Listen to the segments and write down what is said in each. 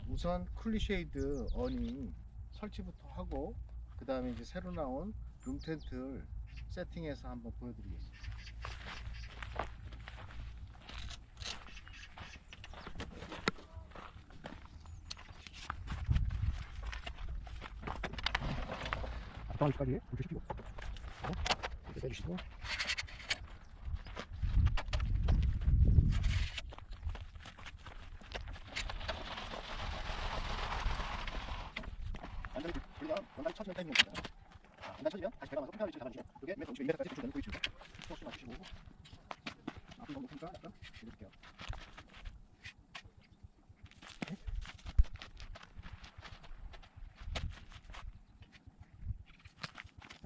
우선 쿨리쉐이드 어닝 설치부터 하고 그 다음에 이제 새로 나온 룸 텐트를 세팅해서 한번 보여드리겠습니다. 앞방울까지 불 켜시고 이렇게 빼주시고 완전히 우리가 원단이 쳐지는 타이밍이 있습니다. 원단이 쳐지면 다시 배가 와서 평평한 위치를 잡아주시고 이게 맨 2m까지 제출되는 그 위치입니다. 소스 맞추시고 앞이 너무 높으니까 약간 올려줄게요.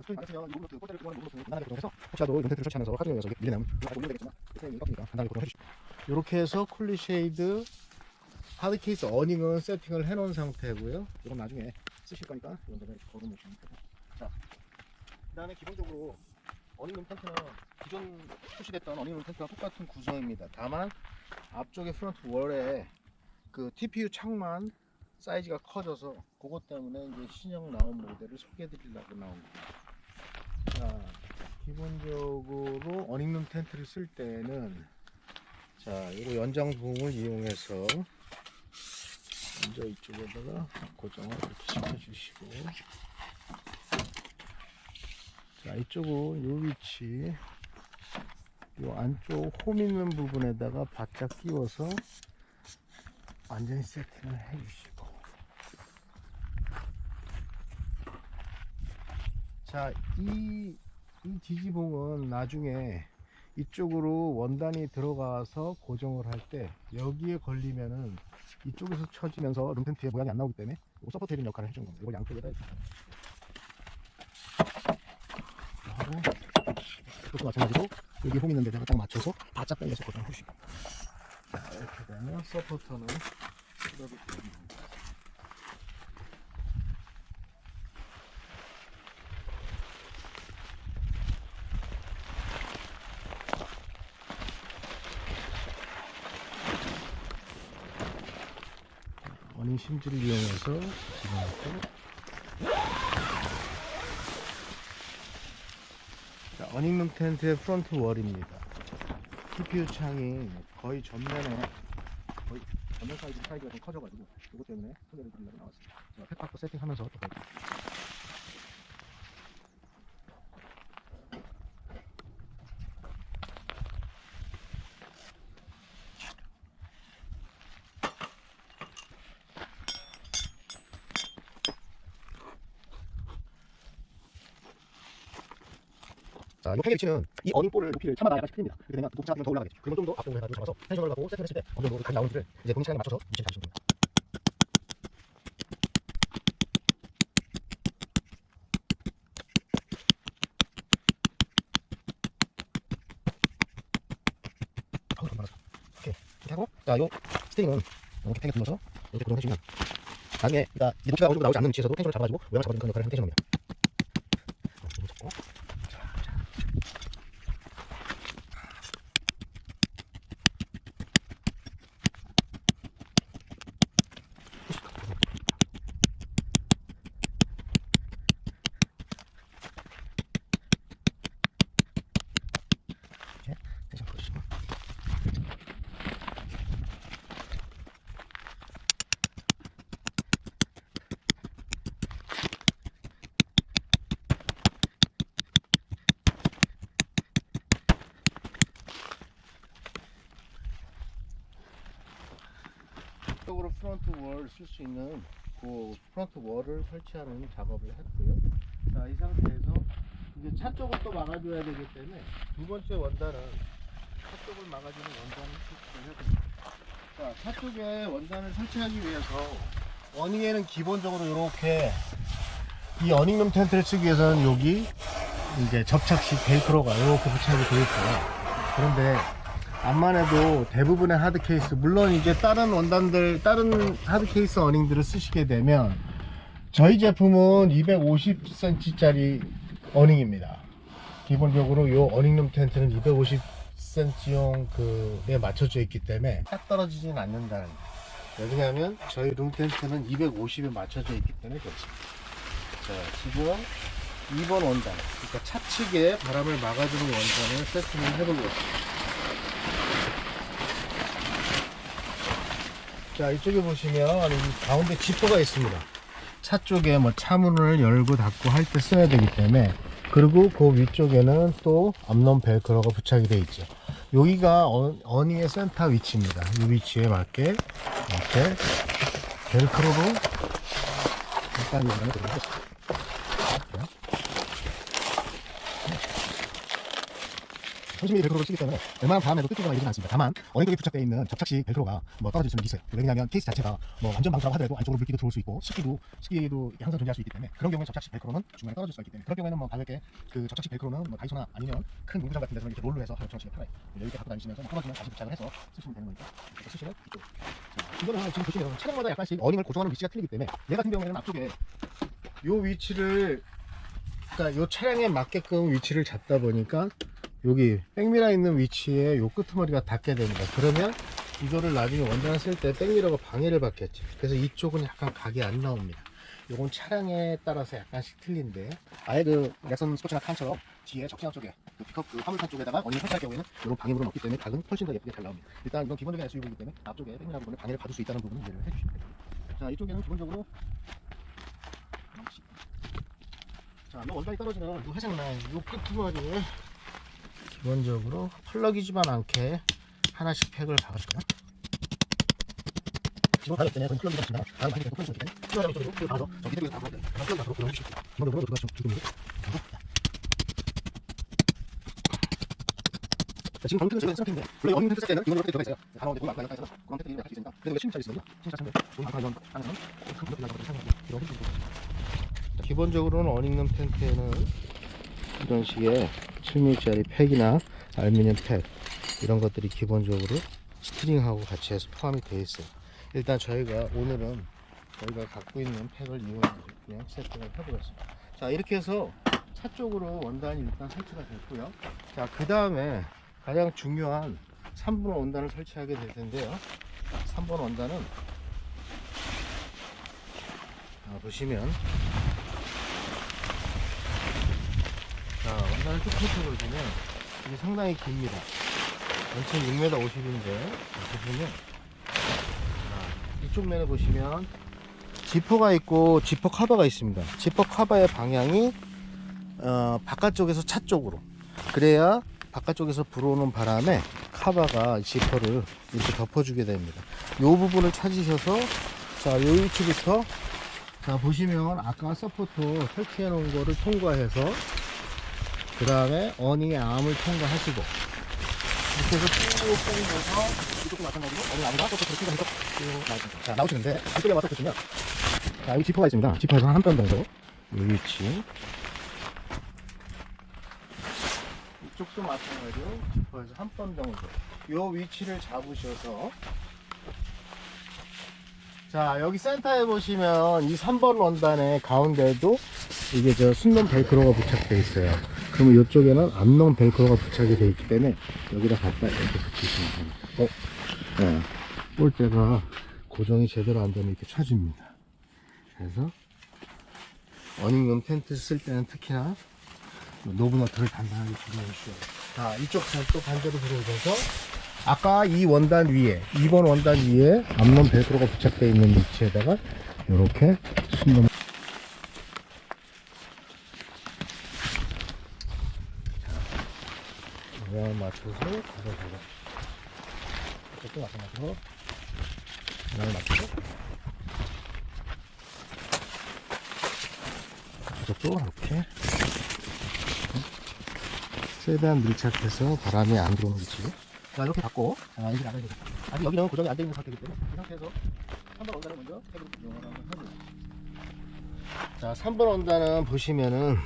스토리 같으면 로그노트, 꼴대를 구하는 로그노트 간단하게 고정해서 혹시라도 룸텐트를 설치하면서 카드 중에서 밀려나면 이거 올리면 되겠지만 선생님이 꺾이니까 간단하게 고정해주시고 이렇게 해서 쿨리쉐이드 하드케이스 어닝은 세팅을 해놓은 상태고요. 이건 나중에 쓰실 거니까 이런 데를 걸어놓으시면 되고. 자, 그 다음에 기본적으로 어닝룸 텐트는 기존 출시됐던 어닝룸 텐트와 똑같은 구성입니다. 다만 앞쪽에 프론트 월에 그 TPU 창만 사이즈가 커져서 그것 때문에 이제 신형 나온 모델을 소개해 드리려고 나온 겁니다. 자, 기본적으로 어닝룸 텐트를 쓸 때는 자, 이거 연장 부음을 이용해서 먼저 이쪽에다가 고정을 이렇게 시켜주시고, 자, 이쪽은 요 위치, 요 안쪽 홈 있는 부분에다가 바짝 끼워서 완전히 세팅을 해주시고, 자, 이 지지봉은 나중에 이쪽으로 원단이 들어가서 고정을 할 때 여기에 걸리면은 이쪽에서 쳐지면서 룸텐트의 모양이 안 나오기 때문에 서포트 해주는 역할을 해주는 겁니다. 이걸 양쪽에다 하고 이것도 마찬가지로 여기 홈 있는 데다가 딱 맞춰서 바짝 당겨서 고정을 해주시고, 자, 이렇게 되면 서포터는 풀어도 됩니다. 어닝 심지를 이용해서 집어넣고, 자, 어닝룸 텐트의 프론트 월입니다. TPU 창이 거의 전면 사이즈가 좀 커져가지고 이것 때문에 소개를 드리려고 나왔습니다. 자, 팩파크 세팅하면서 또 볼게요. 자, 이 팽의 위치는 이 어닝볼을 높이를 차마다 약간씩 틀립니다. 그렇게 되면 높이 잡으면 더 올라가겠죠. 그러면 좀 더 앞쪽으로 해가지고 잡아서 텐션을 갖고 세팅을 했을 때 어느 정도 각이 나오는지를 이제 본인 시간에 맞춰서 위치를 잡으시면 됩니다. 아우, 좀 많아서. 오케이. 이렇게 하고, 자, 요 스테이는 이렇게 팽에 둘러서 이렇게 고정해주면 나중에 그러니까 이 높이가 어느 정도 나오지 않는 위치에서도 텐션을 잡아가지고 모양을 잡아주는 그런 역할을 하는 텐션입니다. 너무 잡고. 텐션 풀어주시고. 쪽으로 프론트 월 쓸 수 있는 그 프론트 월을 설치하는 작업을 했고요. 자, 이 상태에서 이제 차 쪽을 또 막아줘야 되기 때문에 두 번째 원단은 차 쪽을 막아주는 원단을 설치를 해야 됩니다. 자, 차 쪽에 원단을 설치하기 위해서 어닝에는 기본적으로 이렇게 이 어닝룸 텐트를 쓰기 위해서는 여기 이제 접착식 벨크로가 이렇게 부착이 되어 있고요. 그런데 암만 해도 대부분의 하드 케이스, 물론 이제 다른 원단들, 다른 하드 케이스 어닝들을 쓰시게 되면 저희 제품은 250cm 짜리 어닝입니다. 기본적으로 이 어닝룸 텐트는 250cm용 그에 맞춰져 있기 때문에 딱 떨어지진 않는다는 왜냐하면 저희 룸텐트는 250에 맞춰져 있기 때문에 그렇습니다. 자, 지금 2번 원단, 그러니까 차측에 바람을 막아주는 원단을 세팅을 해보겠습니다. 자, 이쪽에 보시면 이 가운데 지퍼가 있습니다. 차 쪽에 뭐 차문을 열고 닫고 할 때 써야 되기 때문에, 그리고 그 위쪽에는 또 암론 벨크로가 부착이 되어 있죠. 여기가 어니의 센터 위치입니다. 이 위치에 맞게 이렇게 벨크로로 일단 연결을 드리겠습니다. 선심이 벨크로를 쓰기 때문에 웬만한 바람에도 뜯기거나 이러진 않습니다. 다만 어느 쪽에 부착되어 있는 접착식 벨크로가 뭐 떨어질 수는 있어요. 왜냐하면 케이스 자체가 뭐 완전 방수라고 하더라도 안쪽으로 물기도 들어올 수 있고 습기도 항상 존재할 수 있기 때문에, 그런 경우에 접착식 벨크로는 중간에 떨어질 수가 있기 때문에, 그런 경우에는 뭐 가볍게 그 접착식 벨크로는 뭐 다이소나 아니면 큰 문구점 같은 데서 이렇게 롤로 해서 접착식에 팔아요. 여기에 갖고 다니시면서 뭐 떨어지면 다시 부착을 해서 쓰시면 되는 거니까 이렇게 쓰시면 이쪽. 자, 이거는 지금 보시면 차량마다 약간씩 어닝을 고정하는 위치가 틀리기 때문에, 얘 같은 경우에는 앞쪽에 요 위치를, 그러니까 요 차량에 맞게끔 위치를 잡다 보니까 여기 백미러 있는 위치에 요 끄트머리가 닿게 됩니다. 그러면 이거를 나중에 원단을 쓸 때 백미러가 방해를 받겠죠. 그래서 이쪽은 약간 각이 안 나옵니다. 요건 차량에 따라서 약간씩 틀린데, 아예 그 넥슨 스포츠나 칸처럼 뒤에 적시장 쪽에 그 픽업 그 화물칸 쪽에다가 어닝을 설치할 경우에는 이런 방해물은 없기 때문에 각은 훨씬 더 예쁘게 잘 나옵니다. 일단 이건 기본적인 SUV이기 때문에 앞쪽에 백미러 부분에 방해를 받을 수 있다는 부분을 이해를 해주시면 됩니다. 자, 이쪽에는 기본적으로 자, 원단이 떨어지는 이 회색 라인, 이 끄트머리에 기본적으로 펄럭이지만 않게 하나씩 팩을 박아줄게요. 지금 가격 때문에 펄럭이지 않습니다. 다음 가격에 펄럭이지 않기 때문에 필요하다고 쪽으로 박아서 저 밑에 쪽에서 박아서 펄럭이 박도록 넣어주십시오. 기본적으로 누가 좀 두껍게 지금 방금 저희가 생각했는데, 원래 어닝 텐트 쓸 때는 기본적으로 들어가 있어요. 가나운데 보면 아까 있잖아. 그런 텐트 같이 있으니까. 그래도 왜 침입자 있습니다. 침입자 참데 우리 아까 이런 안에서는 큰 블록이 나가서 사용하고 이런 흔들고. 기본적으로는 어닝룸 텐트에는 이런 식의 7mm짜리 팩이나 알루미늄 팩 이런 것들이 기본적으로 스트링하고 같이 해서 포함이 되어 있어요. 일단 저희가 오늘은 저희가 갖고 있는 팩을 이용해서 그냥 세팅을 해보겠습니다. 자, 이렇게 해서 차 쪽으로 원단이 일단 설치가 됐고요. 자, 그 다음에 가장 중요한 3번 원단을 설치하게 될 텐데요. 3번 원단은 보시면, 자, 원단을 쭉 펼쳐보시면 이게 상당히 깁니다. 전체 6m 50인데 보시면, 이쪽 면에 보시면 지퍼가 있고 지퍼 커버가 있습니다. 지퍼 커버의 방향이 바깥쪽에서 차 쪽으로, 그래야 바깥쪽에서 불어오는 바람에 커버가 지퍼를 이렇게 덮어주게 됩니다. 이 부분을 찾으셔서, 자, 이 위치부터, 자, 보시면 아까 서포터 설치해 놓은 거를 통과해서 그 다음에 어닝의 암을 통과하시고 이렇게 해서 쭉 당겨서 이쪽도 마찬가지로 어닝 암과 서포터를 통과해서 쭉 나오시는데, 이쪽에 와서 보시면, 자, 여기 지퍼가 있습니다. 지퍼에서 한 뼘 정도, 이 위치, 이쪽도 마찬가지로 지퍼에서 한 뼘 정도 이 위치를 잡으셔서, 자, 여기 센터에 보시면 이 3번 원단의 가운데도 이게 저 순놈 벨크로가 부착되어 있어요. 그러면 이쪽에는 암놈 벨크로가 부착이 되어 있기 때문에 여기다 갖다 이렇게 붙이시면 됩니다. 네. 볼대가 고정이 제대로 안 되면 이렇게 쳐줍니다. 그래서 어닝룸 텐트 쓸 때는 특히나 노브너트를 단단하게 조정해주셔야 돼요. 자, 이쪽 또 반대로 들어오셔서 아까 이 원단 위에, 2번 원단 위에 암론 벨크로가 부착되어 있는 위치에다가 이렇게 순놈 모양을 맞춰서 가져가고, 이쪽도 마찬가지로 모양을 맞춰서 이쪽도 이렇게 최대한 밀착해서 바람이 안 들어오는 위치로, 자, 이렇게 받고, 자, 이렇게 나가야 되겠다. 아직 여기는 고정이 안 되어 있는 상태이기 때문에 이 상태에서 3번 원단을 먼저 팩으로 이용을 한번 해보죠. 자, 3번 원단은 보시면은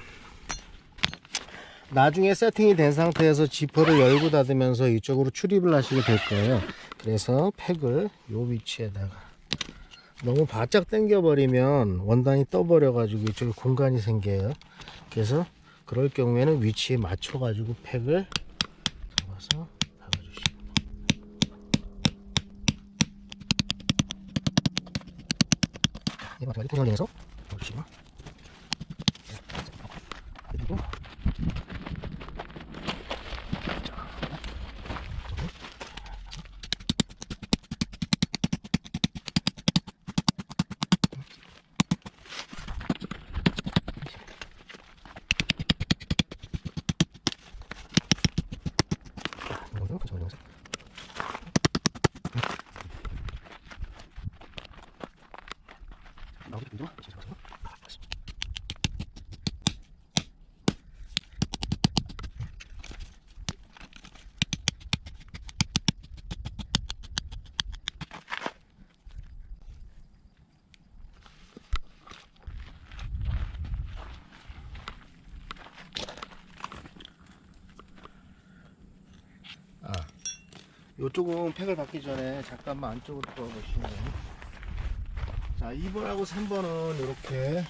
나중에 세팅이 된 상태에서 지퍼를 열고 닫으면서 이쪽으로 출입을 하시게 될 거예요. 그래서 팩을 요 위치에다가, 너무 바짝 당겨 버리면 원단이 떠버려 가지고 이쪽에 공간이 생겨요. 그래서 그럴 경우에는 위치에 맞춰 가지고 팩을 잡아서 박아주시고, 얘가 마찬가지 포장해서 넣어주시고 그리고 이거는 같이 올려서 나오게 좀 같이 잡아서 이쪽은 팩을 받기 전에 잠깐만 안쪽으로 들어가 보시면 자 2번하고 3번은 이렇게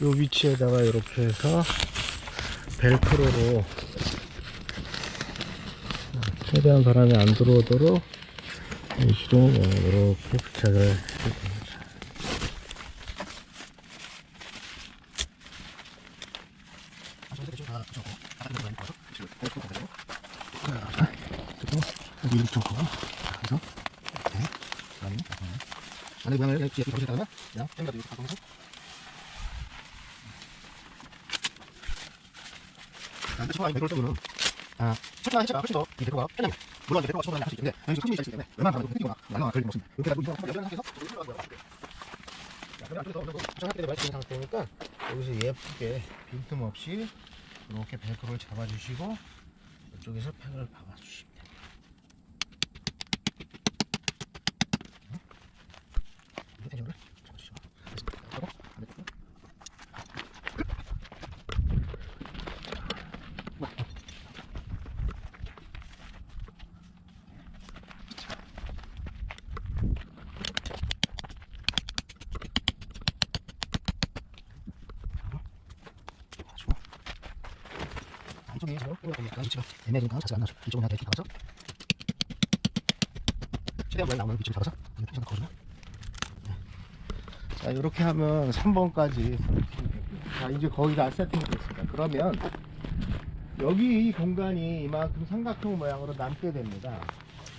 요 위치에다가 이렇게 해서 벨크로로 최대한 바람이 안 들어오도록 위치로 이렇게 부착을 해줄 겁니다. 여기 이쪽 거 그래서 이렇게 안에 모양을 이렇게 보시다가 그냥 땡겨도 이렇게 바꿔서 근데 처음에 매그럴 때는 설정한 해체가 훨씬 더 이 대표가 편해요. 물론 이제 대표가 처음에 할 수 있는데 저희는 소통이 있기 때문에 웬만한 사람도 끊기거나 날라가 걸리는 없습니다. 이렇게 하고 이거 연결한 상태에서 올라가는 거예요. 자, 그럼 앞쪽에서 어느 정도 부착할 때 말씀드린 상태니까 여기서 예쁘게 빈틈없이 이렇게 벨크로를 잡아주시고 이쪽에서 팩을 박아주시면 됩니다. 텐션을 잡아주시고 하고 반대쪽으로 안쪽에 서로 약간 위치가 애매하니까 자세가 안 나죠. 이쪽은 그냥 대충 잡아서 최대한 모양 나오는 위치를 잡아서 텐션 바꿔주면 자 이렇게 하면 3번까지 자 이제 거의 다 세팅이 됐습니다. 그러면 여기 이 공간이 이만큼 삼각형 모양으로 남게 됩니다.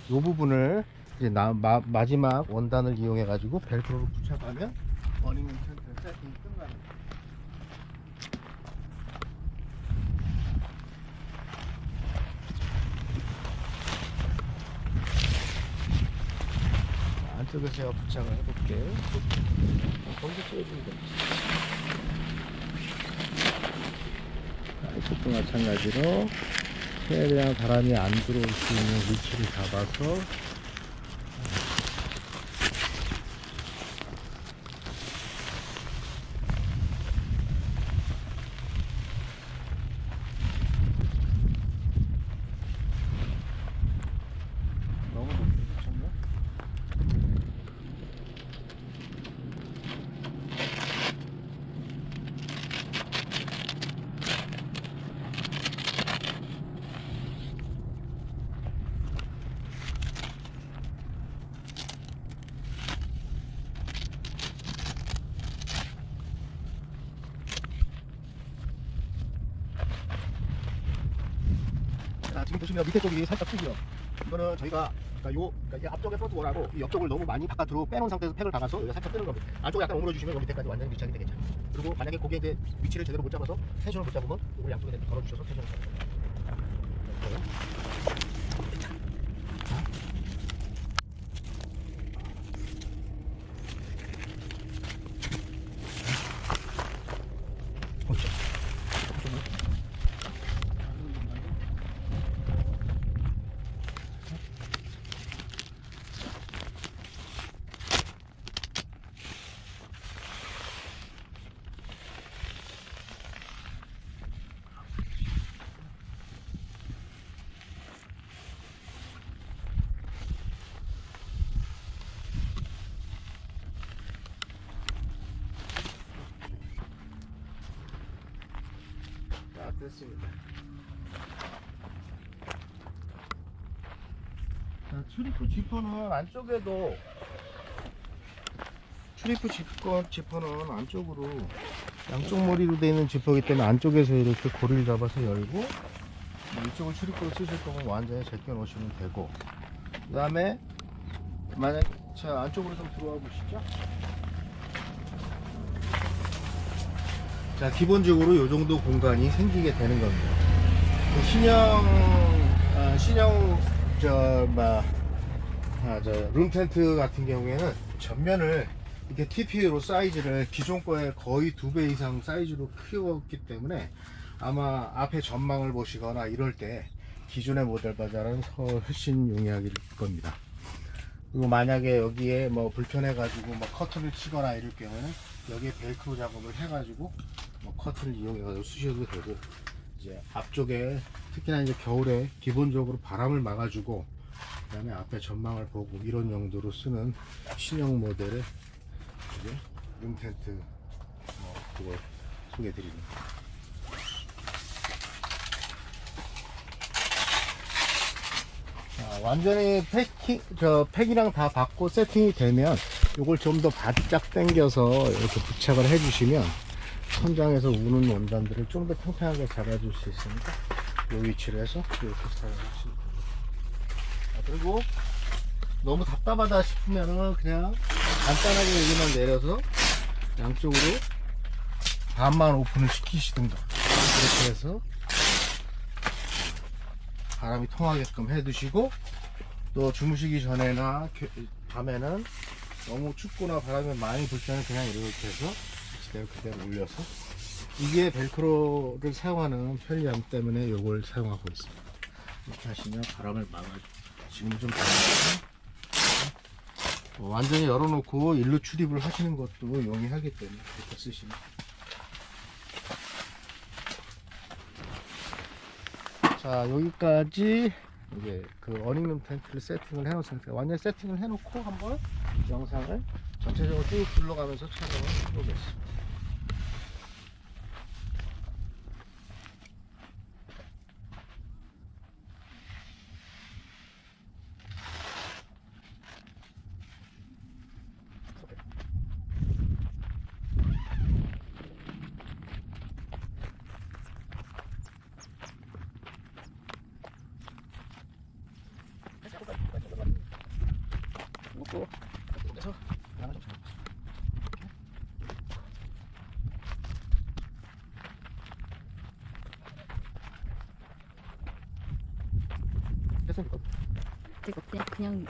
이 부분을 이제 마지막 원단을 이용해 가지고 벨크로로 부착하면 어닝 텐트 세팅이 끝납니다. 안쪽에서 제가 부착을 해볼게요. 거기서 찍어주면 됩니다. 이쪽도 마찬가지로 최대한 바람이 안 들어올 수 있는 위치를 잡아서 너무 높게 붙였나? 자, 지금 보시면 밑에 쪽이 살짝 크고요. 이거는 저희가 그러니까 이 앞쪽에 프론트 월하고 이 옆쪽을 너무 많이 바깥으로 빼놓은 상태에서 팩을 박아서 여기가 살짝 뜨는 겁니다. 안쪽에 약간 오므려 주시면 요 밑에까지 완전히 밀착이 되겠죠. 그리고 만약에 거기에 이제 위치를 제대로 못 잡아서 텐션을 못 잡으면 이걸 양쪽에 걸어 주셔서 텐션을 잡는 겁니다. 그렇죠. 자, 됐습니다. 자, 출입구 지퍼는 안쪽에도 출입구 지퍼는 안쪽으로 양쪽 머리로 되어 있는 지퍼이기 때문에 안쪽에서 이렇게 고리를 잡아서 열고 이쪽을 출입구로 쓰실 거면 완전히 제껴 놓으시면 되고, 그 다음에 만약 자 안쪽으로 좀 들어와 보시죠. 자, 기본적으로 이 정도 공간이 생기게 되는 겁니다. 신형 룸텐트 같은 경우에는 전면을 이렇게 TPU로 사이즈를 기존 거에 거의 2배 이상 사이즈로 키웠기 때문에 아마 앞에 전망을 보시거나 이럴 때 기존의 모델보다는 훨씬 용이하게 될 겁니다. 그리고 만약에 여기에 뭐 불편해 가지고 뭐 커튼을 치거나 이럴 경우에는 여기에 벨크로 작업을 해 가지고 뭐 커튼을 이용해 가지고 쓰셔도 되고, 이제 앞쪽에 특히나 이제 겨울에 기본적으로 바람을 막아주고 그다음에 앞에 전망을 보고 이런 용도로 쓰는 신형 모델의 이제 룸텐트 그걸 소개해 드립니다. 완전히 팩이랑 다 받고 세팅이 되면 이걸 좀 더 바짝 당겨서 이렇게 부착을 해 주시면 천장에서 우는 원단들을 좀 더 팽팽하게 잡아줄 수 있으니까 이 위치를 해서 이렇게 사용하시면 됩니다. 그리고 너무 답답하다 싶으면은 그냥 간단하게 여기만 내려서 양쪽으로 반만 오픈을 시키시든가 이렇게 해서 바람이 통하게끔 해 두시고, 또 주무시기 전에나 밤에는 너무 춥거나 바람이 많이 불 때는 그냥 이렇게 해서 그대로 올려서, 이게 벨크로를 사용하는 편리함 때문에 이걸 사용하고 있습니다. 이렇게 하시면 바람을 막아주고, 지금 좀 완전히 열어놓고 일로 출입을 하시는 것도 용이하기 때문에 이렇게 쓰시면. 자, 여기까지 이제 그 어닝룸 텐트를 세팅을 해놓은 상태, 완전히 세팅을 해놓고 한번 영상을 전체적으로 쭉 둘러가면서 촬영을 해보겠습니다. 놓고 그래서 양을 좀 잡아보세요. 됐습니까? 그냥